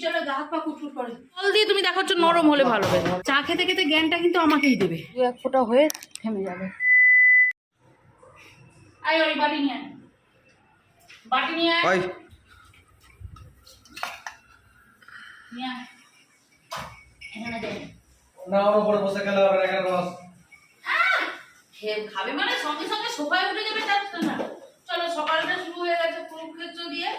চলে গা হাত পা কুটকুট করে। জল দিয়ে তুমি দেখাচ্ছ নরম হলে ভালো হবে। চা খেতে খেতে জ্ঞানটা কিন্তু আমাকেই দেবে। 2-1 ফোঁটা হয়ে থেমে যাবে। আয় ওই বাটি নিয়ে আয়, বাটি নিয়ে আয়, নিয়ে আয় এখানে দে না। ওর উপরে বসে খেলে হবে এখানে বস। খাবে মানে সঙ্গে সঙ্গে সোফায় উঠে যাবে তার না। চলো সকালটা শুরু হয়ে গেছে কুরুক্ষেত্র দিয়ে।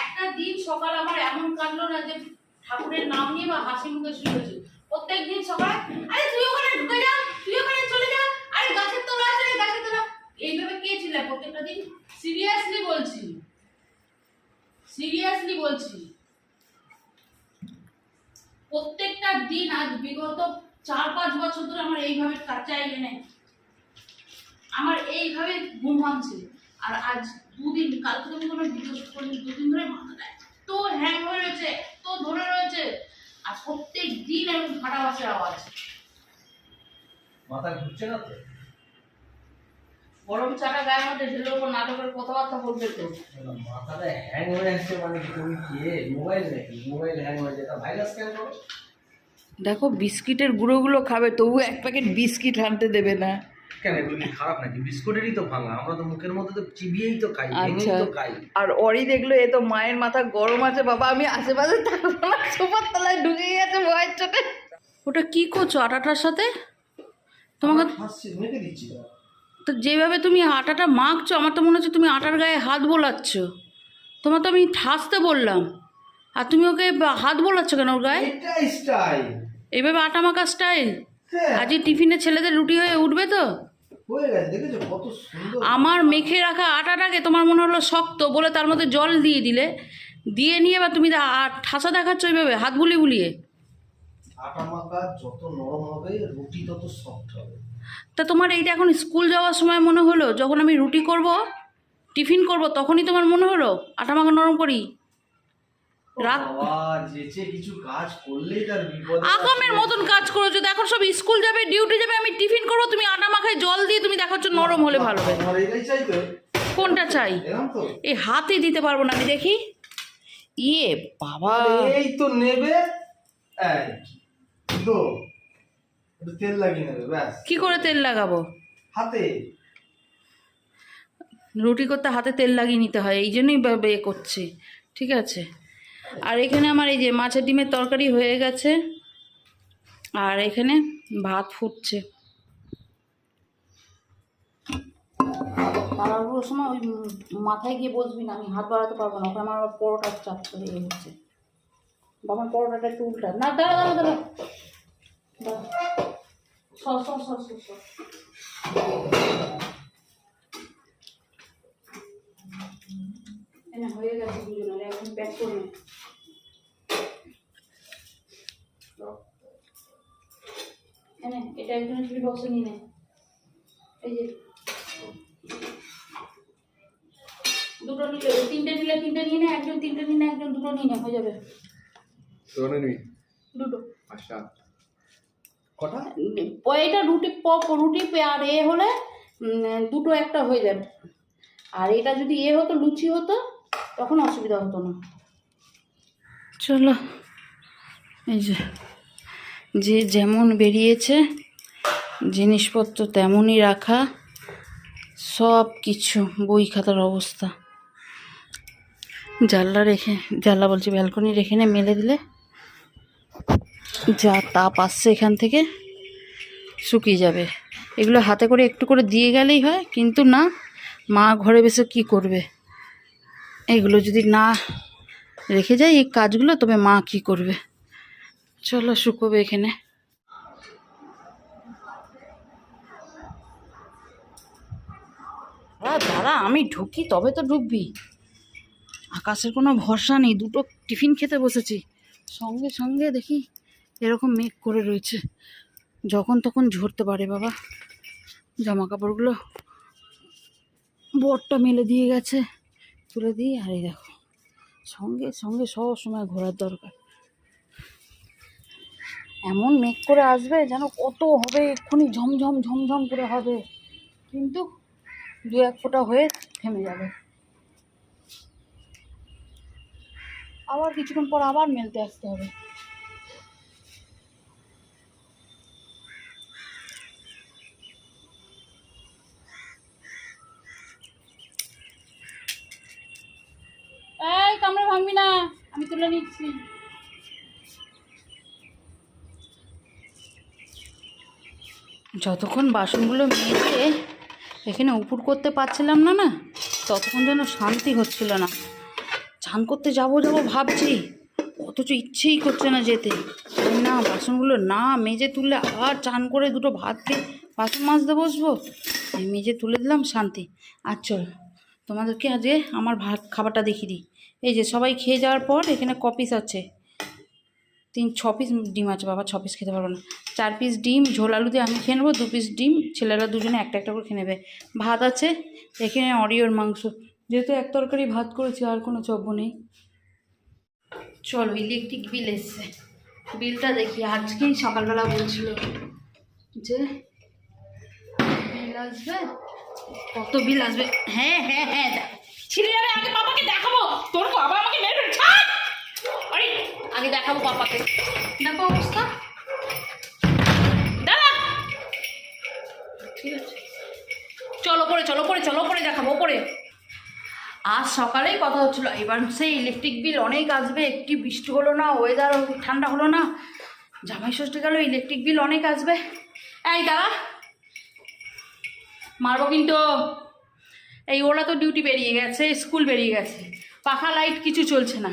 একটা দিন সকাল আমার এমন কাটলো না যে ঠাকুরের নাম নিয়ে বা হাসি মুখে শুয়েছি। প্রত্যেকদিন সকালে আরে তুই ওখানে ঢুকে যা, তুই ওখানে চলে যা, আরে গাছের তলা আছে রে গাছের তলা, এইভাবে কে ছিল প্রত্যেকটা দিন। সিরিয়াসলি বলছি, সিরিয়াসলি বলছি, প্রত্যেকটা দিন আজ বিগত 4-5 বছর ধরে আমার এইভাবে কাচাই এনে আমার এইভাবে ঘুম ভাঙছে। আর আজ 2 দিন, কাল থেকে কোনো ভিডিও শুট করিনি, 2 দিন ধরে মাথাটা তো হ্যাং হয়ে রয়েছে, তো ধরে রয়েছে। আর প্রত্যেক দিন এরকম ফাটা বাসের আওয়াজ। মাথা ঘুরছে না তো? গরম চাটা গায়ের মধ্যে ঢেলে ওপর নাটকের কথাবার্তা বলবে তো। মাথাটা হ্যাং হয়ে আসছে মানে কি? তুমি কে মোবাইল নাকি? মোবাইল হ্যাং হয়ে যায়, ভাইরাস কেন করো? দেখো বিস্কিটের গুঁড়োগুলো খাবে, তবু 1 প্যাকেট বিস্কিট আনতে দেবে না। কেন এগুলো কি খারাপ নাকি? বিস্কুটেরই তো ভাঙা, আমরা তো মুখের মধ্যে তো চিবিয়েই তো খাই, ভেঙেই তো খাই। আর ওরই দেখলো এ তো মায়ের মাথা গরম আছে, বাবা আমি আশেপাশে থাকবো না, সোফার তলায় ঢুকে গেছে ভয়ের চোটে। ওটা কি করছো আটাটার সাথে? তোমাকে হাসছি, মেখে দিচ্ছি তো। তো যেভাবে তুমি আটাটা মাখছো আমার তো মনে হচ্ছে তুমি আটার গায়ে হাত বোলাচ্ছ। তোমার তো আমি ঠাসতে বললাম, আর তুমি ওকে হাত বোলাচ্ছ কেন ওর গায়ে? এটাই স্টাইল, এইভাবে আটা মাখা স্টাইল? হ্যাঁ আজকে টিফিনে ছেলেদের রুটি হয়ে উঠবে তো? হয়ে গেছে, দেখেছো কত সুন্দর। আমার মেখে রাখা আটাটাকে তোমার মনে হলো শক্ত বলে তার মধ্যে জল দিয়ে দিলে, দিয়ে নিয়ে বা তুমি ঠাসা দেখাচ্ছ এইভাবে হাত বুলিয়ে বুলিয়ে। আটা মাখা যত নরম হবে রুটি তত সফট হবে। তা তোমার এইটা এখন স্কুল যাওয়ার সময় মনে হলো, যখন আমি রুটি করব টিফিন করব তখনই তোমার মনে হলো আটা মাখা নরম করি? রাত বাবা যেচে কিছু কাজ করলেই তার বিপদ। আকামের মতন কাজ করেছো, এখন সব স্কুল যাবে ডিউটি যাবে, আমি টিফিন করবো, তুমি আটা মাখায় জল দিয়ে তুমি দেখাচ্ছ নরম হলে ভালো হবে। তোমার এটাই চাইবে? কোনটা চাই? এরকম তো এই হাতে দিতে পারবো না আমি, দেখি। ইয়ে বাবা, এই তো নেবে, এই তো একটু তেল লাগিয়ে নেবে ব্যাস। কি করে তেল লাগাবো? হাতে রুটি করতে হাতে তেল লাগিয়ে নিতে হয়, এই জন্যই এ করছি। ঠিক আছে। আর এখানে আমার এই যে মাছের ডিমের তরকারি হয়ে গেছে, আর এখানে ভাত ফুটছে। তাড়াহুড়োর সময় ওই মাথায় গিয়ে বসবি না, আমি হাত বাড়াতে পারবো না, ওখানে আমার আবার পরোটা চাপ করে ইয়ে হচ্ছে। বাবার পরোটাটা একটু উল্টা না, দাঁড়া দাঁড়া দাঁড়া দাঁড়া, সর সর সর সর সর। এনে হয়ে গেছে দুজনের, এখন প্যাক করে নে। এনে এটা একজন টিভি বক্সে নিয়ে নে, এই যে দুটো নিলে, 3টে নিলে 3টে নিয়ে নে, একজন 3টে নিয়ে নে, একজন 2টো নিয়ে নে, হয়ে যাবে। দুটো আচ্ছা কটা? এটা রুটি রুটি আর এ হলে 2টো একটা হয়ে যাবে। আর এটা যদি এ হতো লুচি হতো তখন অসুবিধা হতো না। চলো, এই যে যে যেমন বেরিয়েছে জিনিসপত্র তেমনই রাখা, সব কিছু বই খাতার অবস্থা। জানলা বলছি ব্যালকনি রেখে নে, মেলে দিলে যা তাপ আসছে এখান থেকে শুকিয়ে যাবে। এগুলো হাতে করে একটু করে দিয়ে গেলেই হয়, কিন্তু না, মা ঘরে বসে কি করবে? এগুলো যদি না রেখে যায় এই কাজগুলো, তবে মা কি করবে? চলো শুকোবে এখানে। দাঁড়া আমি ঢুকি তবে তো ঢুকবি, আকাশের কোনো ভরসা নেই। 2টো টিফিন খেতে বসেছি, সঙ্গে সঙ্গে দেখি এরকম মেঘ করে রয়েছে, যখন তখন ঝরতে পারে। বাবা জামা কাপড়গুলো বরটা মেলে দিয়ে গেছে, তুলে দিই। আর এই দেখো সঙ্গে সঙ্গে সব সময় ঘোরার দরকার। এমন মেঘ করে আসবে যেন কত হবে, এক্ষুনি ঝমঝম ঝমঝম করে হবে, কিন্তু 2-1 ফোঁটা হয়ে থেমে যাবে। আবার কিছুক্ষণ পর আবার মেলতে আসতে হবে। এই কামড়ে ভাঙবি না, আমি তুলে নিচ্ছি। যতক্ষণ বাসনগুলো মেজে এখানে উপুর করতে পারছিলাম না না, ততক্ষণ যেন শান্তি হচ্ছিল না। চান করতে যাবো ভাবছি, অথচ ইচ্ছেই করছে না যেতে। না, বাসনগুলো না মেজে তুললে আবার চান করে দুটো ভাত খেয়ে বাসন মাজতে বসবো। আমি মেজে তুলে দিলাম, শান্তি। আর চল তোমাদেরকে আজকে আমার ভাত খাবারটা দেখিয়ে দিই। এই যে সবাই খেয়ে যাওয়ার পর এখানে কপিস আছে, 6 পিস ডিম আছে। বাবা 6 পিস খেতে পারবো না। 4 পিস ডিম ঝোল আলু দিয়ে আমি খেয়ে নেবো, 2 পিস ডিম ছেলেরা দুজনে একটা একটা করে খেয়ে নেবে। ভাত আছে এখানে, অরিওর মাংস, যেহেতু এক তরকারি ভাত করেছি আর কোনো চব্য নেই। চলো, ইলেকট্রিক বিল এসছে, বিলটা দেখি। আজকেই সকালবেলা বলছিল যে বিল আসবে, কত বিল আসবে। হ্যাঁ হ্যাঁ হ্যাঁ, ছিঁড়ে যাবে। আগে বাবাকে দেখাবো, তোর বাবা আমাকে মেরে ফেলছে। আরে আগে দেখাবো পাপাকে, দেখো অবস্থা। দাদা ঠিক আছে, চলো পরে, চলো পরে, চলো পরে দেখাবো পরে। আজ সকালেই কথা হচ্ছিলো, এবার সেই ইলেকট্রিক বিল অনেক আসবে। একটি বৃষ্টি হলো না, ওয়েদার ঠান্ডা হলো না, জামাই ষষ্ঠী গেল, ইলেকট্রিক বিল অনেক আসবে। এই দাদা মারবো কিন্তু। এই ওরা তো ডিউটি বেরিয়ে গেছে, স্কুল বেরিয়ে গেছে, পাখা লাইট কিছু চলছে না।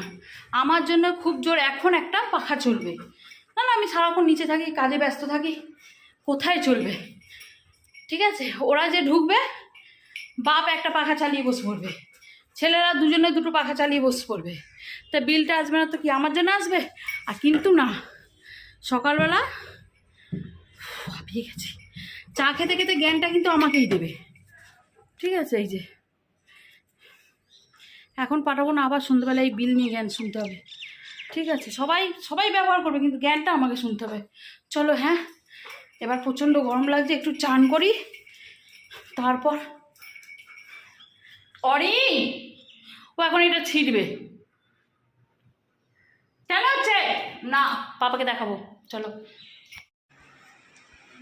আমার জন্য খুব জোর এখন একটা পাখা চলবে। না না, আমি সারাক্ষণ নিচে থাকি, কাজে ব্যস্ত থাকি, কোথায় চলবে? ঠিক আছে, ওরা যে ঢুকবে, বাপ একটা পাখা চালিয়ে বসে পড়বে, ছেলেরা দুজনে দুটো পাখা চালিয়ে বসে পড়বে। তা বিলটা আসবে না তো কি আমার জন্য আসবে? আর কিন্তু না, সকালবেলা ভাবিয়ে গেছি, চা খেতে খেতে জ্ঞানটা কিন্তু আমাকেই দেবে। ঠিক আছে, এই যে এখন পাঠাবো না, আবার সন্ধ্যাবেলা এই বিল নিয়ে জ্ঞান শুনতে হবে। ঠিক আছে, সবাই সবাই ব্যবহার করবে, কিন্তু জ্ঞানটা আমাকে শুনতে হবে। চলো, হ্যাঁ এবার প্রচণ্ড গরম লাগছে, একটু চান করি, তারপর। অরি ও এখন এটা ছিঁড়বে কেন হচ্ছে না, পাপাকে দেখাবো। চলো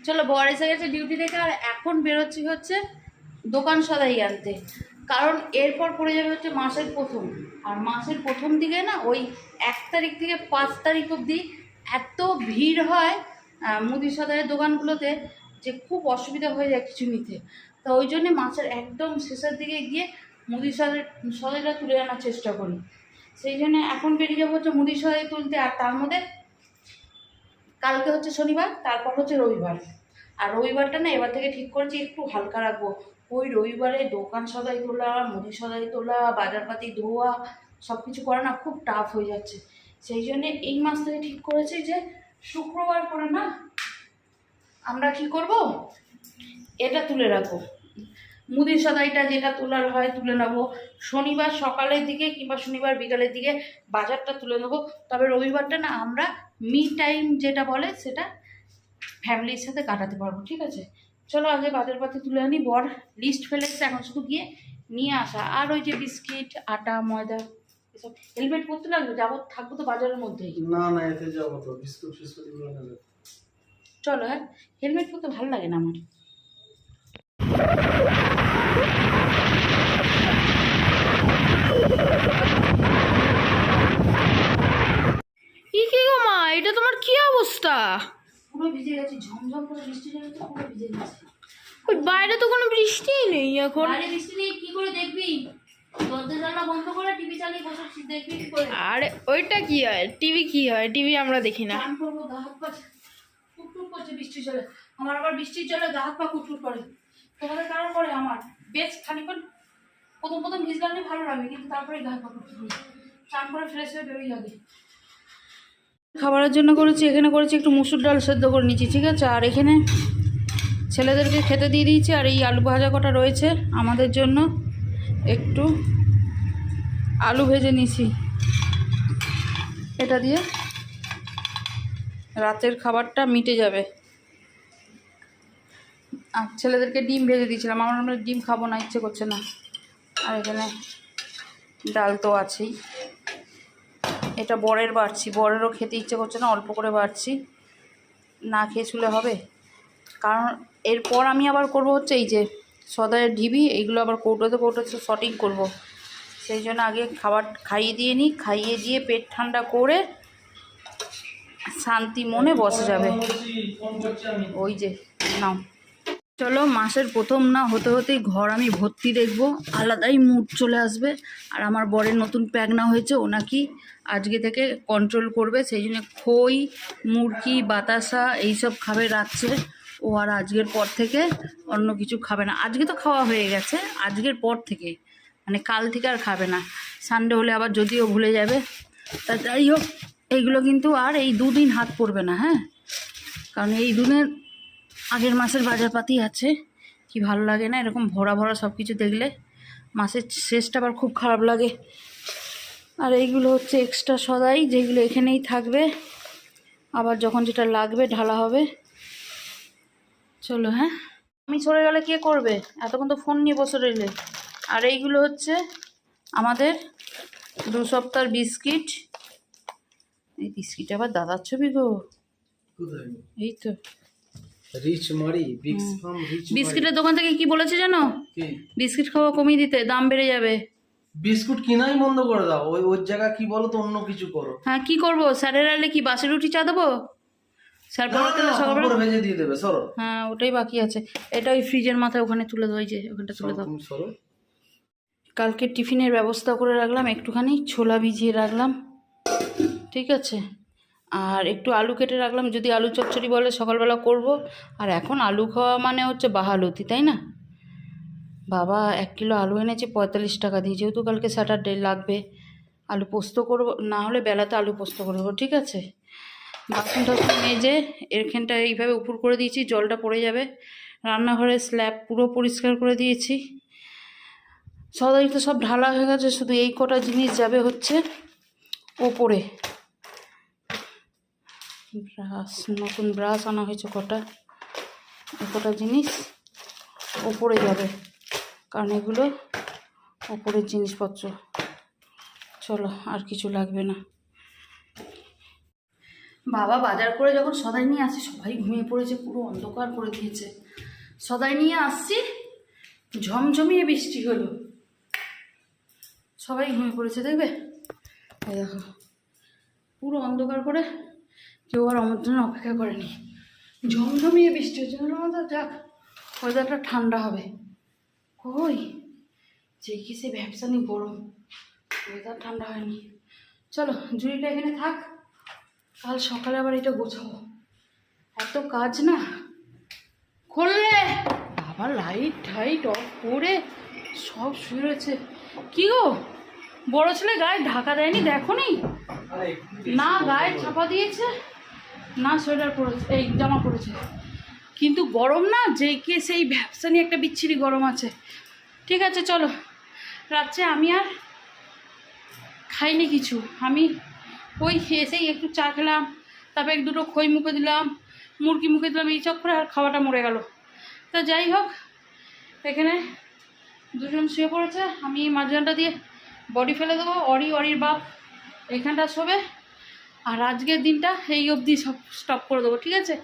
চলো, বর এসে গেছে ডিউটি থেকে, আর এখন বেরোচ্ছি হচ্ছে দোকান সদাই আনতে। কারণ এরপর পড়ে যাবে হচ্ছে মাসের প্রথম, আর মাসের প্রথম দিকে না ওই 1 তারিখ থেকে 5 তারিখ অবধি এত ভিড় হয় মুদি সদাইয়ের দোকানগুলোতে, যে খুব অসুবিধা হয়ে যায় কিছু নিতে। তো ওই জন্যে মাসের একদম শেষের দিকে গিয়ে মুদি সদাইটা তুলে আনার চেষ্টা করি। সেই জন্য এখন বেরিয়ে যাবো হচ্ছে মুদি সদাই তুলতে। আর তার মধ্যে কালকে হচ্ছে শনিবার, তারপর হচ্ছে রবিবার। আর রবিবারটা না এবার থেকে ঠিক করেছি একটু হালকা রাখবো। ওই রবিবারে দোকান সদাই তোলা, মুদি সদাই তোলা, বাজারপাতি ধোয়া, সব কিছু করা না খুব টাফ হয়ে যাচ্ছে। সেই জন্যে এই মাস থেকে ঠিক করেছি যে শুক্রবার করে না আমরা কী করব, এটা তুলে রাখবো, মুদি সদাইটা যেটা তোলার হয় তুলে নেবো। শনিবার সকালের দিকে কিংবা শনিবার বিকালের দিকে বাজারটা তুলে নেবো। তবে রবিবারটা না আমরা মি টাইম যেটা বলে সেটা ফ্যামিলির সাথে কাটাতে পারবো। ঠিক আছে, চলো আগে বাজারপাতি তুলে আনি। বর লিস্ট ফেলেছে, এখন শুধু গিয়ে নিয়ে আসা। আর ওই যে বিস্কিট, আটা, ময়দা, এসব। হেলমেট পরতে লাগবে, যাবো, থাকবো তো বাজারের মধ্যেই। না না, এতে যাবো তো, বিস্কুট ফিস্কুট এগুলো নেবে। চলো, হ্যাঁ হেলমেট পরতে ভালো লাগে না আমার। কি গো মা, এটা তোমার কি অবস্থা? পুরো ভিজে গেছি, ঝমঝম করে বৃষ্টি হচ্ছে, পুরো ভিজে গেছি। ওই বাইরে তো কোনো বৃষ্টিই নেই এখন। বাইরে বৃষ্টি নেই, কি করে দেখবি? দরজা জানলা বন্ধ করে টিভি চালিয়ে বসে দেখবি কি করে? আরে ওইটা কি হয়, টিভি কি হয়? টিভি আমরা দেখি না। চান করবো, গা হাত পা কুটকুট করছে বৃষ্টির জলে। আমার আবার বৃষ্টির জলে গা হাত পা কুটকুট করে, তোমাদের কারণ করে আমার। বেশ খানিক্ষণ প্রথম ভিজলামই ভালো লাগবে, কিন্তু তারপরে গা হাত পা কুটকুট করে। চান করে ফ্রেশ হয়ে বেরোই যাবে। খাবারের জন্য করেছি, এখানে করেছি একটু মুসুর ডাল সেদ্ধ করে নিচ্ছি। ঠিক আছে, আর এখানে ছেলেদেরকে খেতে দিয়ে দিয়েছি। আর এই আলু ভাজা কটা রয়েছে, আমাদের জন্য একটু আলু ভেজে নিছি। এটা দিয়ে রাতের খাবারটা মিটে যাবে। আর ছেলেদেরকে ডিম ভেজে দিয়েছিলাম, আমরা ডিম খাবো না, ইচ্ছে করছে না। আর এখানে ডাল তো আছেই। এটা বরের বাড়ছি, বরেরও খেতে ইচ্ছে করছে না, অল্প করে বাড়ছি, না খেয়ে শুলে হবে। কারণ এরপর আমি আবার করব হচ্ছে এই যে সদায়ের ঢিবি, এইগুলো আবার কৌটোতে কৌটোতে শটিং করব। সেই জন্য আগে খাবার খাইয়ে দিয়ে নিই, খাইয়ে দিয়ে পেট ঠান্ডা করে শান্তি মনে বসে যাবে। ওই যে নাও, চলো মাসের প্রথম না হতে হতেই ঘর আমি ভর্তি দেখবো, আলাদাই মুড চলে আসবে। আর আমার বরের নতুন প্যাগনা হয়েছে, ও নাকি আজকে থেকে কন্ট্রোল করবে, সেই জন্য খই, মুরগি, বাতাসা এইসব খাবে রাত্রে। ও আর আজকের পর থেকে অন্য কিছু খাবে না। আজকে তো খাওয়া হয়ে গেছে, আজকের পর থেকে মানে কাল থেকে আর খাবে না। সানডে হলে আবার যদিও ভুলে যাবে, তা যাই হোক এইগুলো কিন্তু আর এই 2 দিন হাত পড়বে না, হ্যাঁ। কারণ এই দিনের আগের মাসের বাজারপাতি আছে, কি ভালো লাগে না এরকম ভরা ভরা সব কিছু দেখলে, মাসের শেষটা আবার খুব খারাপ লাগে। আর এইগুলো হচ্ছে এক্সট্রা সদাই, যেগুলো এখানেই থাকবে, আবার যখন যেটা লাগবে ঢালা হবে। চলো হ্যাঁ, আমি সরে গেলে কে করবে, এতক্ষণ তো ফোন নিয়ে বসে রইলে। আর এইগুলো হচ্ছে আমাদের 2 সপ্তাহের বিস্কিট। এই বিস্কিট আবার দাদার ছবি গো, এই তো রিচ মারি বিক্স ফার্ম রিচ বিস্কিটের দোকান থেকে কি বলেছে জানো, বিস্কিট খাওয়া কমিয়ে দিতে, দাম বেড়ে যাবে। বিস্কুট কিনাই বন্ধ করে দাও, ওই জায়গা কি বলো তো অন্য কিছু করো। হ্যাঁ কি করবো, স্যারের আলে কি বাসে রুটি চা দেবো? স্যার পড়াতে সকালবেলা ভেজে দিয়ে দেবে, সরো। হ্যাঁ ওটাই বাকি আছে, এটা ওই ফ্রিজের মাথায় ওখানে তুলে দাও, যে ওখানটা তুলে দাও। সরো। কালকে টিফিনের ব্যবস্থা করে রাখলাম, একটুখানি ছোলা ভিজিয়ে রাখলাম, ঠিক আছে। আর একটু আলু কেটে রাখলাম, যদি আলু চচ্চড়ি বলে সকালবেলা করব। আর এখন আলু খাওয়া মানে হচ্ছে বাহালুতি, তাই না? বাবা 1 কিলো আলু এনেছে 45 টাকা দিয়ে, যেহেতু কালকে স্যাটারডে লাগবে। আলু পোস্ত করব, না হলে বেলাতে আলু পোস্ত করে দেবো, ঠিক আছে। বাসন টাসন মেজে এখানটা এইভাবে উপর করে দিয়েছি, জলটা পড়ে যাবে। রান্নাঘরের স্ল্যাব পুরো পরিষ্কার করে দিয়েছি, সদাই তো সব ঢালা হয়ে গেছে, শুধু এই কটা জিনিস যাবে হচ্ছে ওপরে। ব্রাশ, নতুন ব্রাশ আনা হয়েছে কটা, কটা জিনিস ওপরে যাবে, কারণ এগুলো ওপরের জিনিসপত্র। চলো আর কিছু লাগবে না। বাবা বাজার করে যখন সদাই নিয়ে আসি, সবাই ঘুমিয়ে পড়েছে, পুরো অন্ধকার করে দিয়েছে। সদাই নিয়ে আসছি, ঝমঝমিয়ে বৃষ্টি হলো, সবাই ঘুমিয়ে পড়েছে, দেখবে এই দেখো পুরো অন্ধকার করে, কেউ আর আমার জন্য অপেক্ষা করেনি, ঝমঝমিয়ে বৃষ্টি হচ্ছে। আমাদের যাক ওয়েদারটা ঠান্ডা হবে, কই যে কি সে ব্যবসানি গরম, ওয়েদার ঠান্ডা হয়নি। চলো জুড়িটা এখানে থাক, কাল সকালে আবার এটা গোছাবো, এত কাজ না। খুললে আবার লাইট টাইট অফ করে সব শুয়ে রয়েছে। কি গো বড় ছেলে গায়ে ঢাকা দেয়নি, দেখো নি? না গায়ে চাপা দিয়েছে, না সোয়েটার পরেছে, এই জামা পরেছে, কিন্তু গরম না, যে কে সেই ভ্যাপসানি একটা বিচ্ছিরি গরম আছে। ঠিক আছে চলো, রাত্রে আমি আর খাইনি কিছু, আমি ওই এসেই একটু চা খেলাম, তারপরে 1-2টো খই মুখে দিলাম, মুরগি মুখে দিলাম, এই চক্করে আর খাওয়াটা মরে গেল। তা যাই হোক, এখানে 2জন শুয়ে পড়েছে, আমি মাঝখানটা দিয়ে বডি ফেলে দেবো, অরির বাপ এখানটা শোবে। আর আজকের দিনটা এই অবধি সব স্টপ করে দেবো, ঠিক আছে।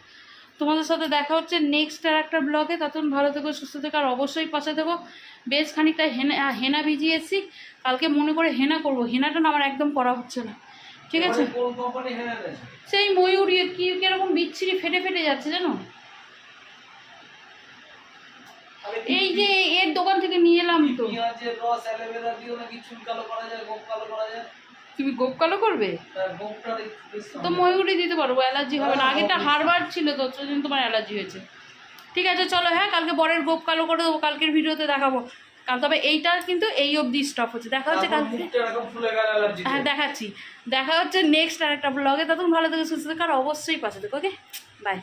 তোমাদের সাথে দেখা হচ্ছে নেক্সট আর একটা ব্লগে, তখন ভালো থেকো, সুস্থ থেকো, আর অবশ্যই পাশে দেবো। বেশ খানিকটা হেনা ভিজিয়েছি, কালকে মনে করে হেনা করব, হেনাটা না আমার একদম করা হচ্ছে না, ঠিক আছে। সেই ময়ূরী কি কিরকম বিচ্ছিরি ফেটে ফেটে যাচ্ছে জানো, এই যে এর দোকান থেকে নিয়ে এলাম তো। তুমি গোপ কালো করবে তো ময়ূরী দিতে পারবো, অ্যালার্জি হবে না। আগেটা হারবার ছিল তো, ওই জন্য তোমার অ্যালার্জি হয়েছে। ঠিক আছে চলো, হ্যাঁ কালকে বরের গোপ কালো করে দেবো, কালকের ভিডিওতে দেখাবো। কাল তবে এইটা কিন্তু এই অবধি স্টপ হচ্ছে, দেখা হচ্ছে কালকে। হ্যাঁ দেখাচ্ছি, দেখা হচ্ছে নেক্সট আর একটা ব্লগে, তখন ভালো থেকে সুস্থ থেকে, আর অবশ্যই পাশে দেখো, ওকে বাই।